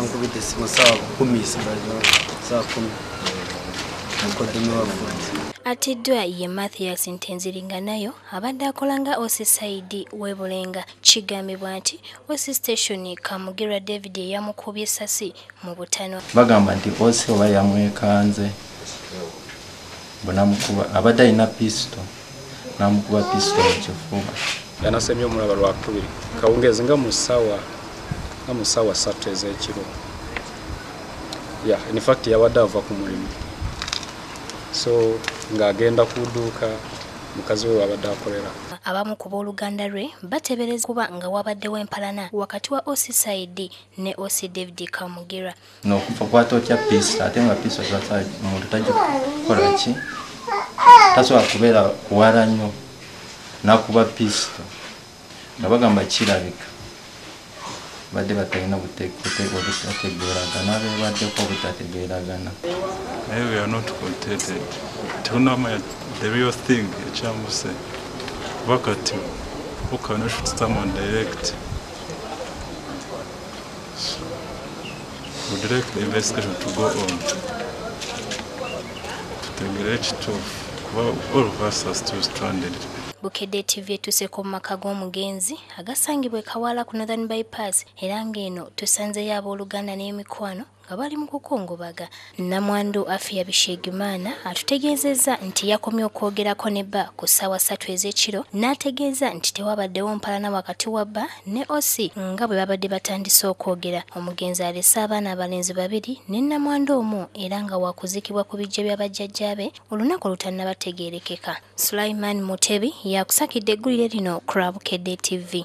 bankubita esimu sawa 10 saa 10 mukodemu wafunze. Atiddwa ye Mathias Ntenziringanayo abadde akolanga OC Side Webulenga. Kigambibwa nti OC Station Kamugira David yamukubye essasi mu butanwa. Bagamba nti OC oba yamwekanze bonamukuba abadde alina pistol namukuba pistol mu kifuba. Yanasemye omulaba lwakubiri kawungezi nga musawa 3 ez'ekiro. In fact yabadde ava ku mulimu, so ng'agenda kuduuka mukazi we wabadde akolera. Abamu ku booluganda lwe batebereza kuba nga wabaddewo empalana wakati wa OC Side ne OC David Kamugira. N'okufa kwata otya pistol ate nga pistol twasala omuntu tagikola ki tasobola kubeera kuwala nnyo nakuba pistol nga bagamba kirabika badde batalina butegeeragana beebaddeko obutategeeragana. We are not contented. The real thing, Chamuse, wakati who cannot shoot someone direct. So, we direct the investigation to go on. To the reach to all of us are still stranded. Bukedde TV etuse ku maka g'omugenzi agasangibwa Kawala ku Northern Bypass era ng'eno tusanzeyo abooluganda n'emikwano nga bali mu kukongobaga. Namwandu Afia Bishegimana atutegeezezza nti yakomye okwogerako ne bba ku ssaawa 3 ez'ekiro n'ategeeza nti tewabaddewo mpalana wakati wa bba ne OC nga bwe babadde batandise okwogera. Omugenzi alese abaana abalenzi 2 ne Namwandu omu era nga wakuzikibwa ku bijja bya bajjajjaabe olunaku olutannabategeerekeka. Sulaiman Mutebi yakusakidde eggulire lino ku Bukedde TV.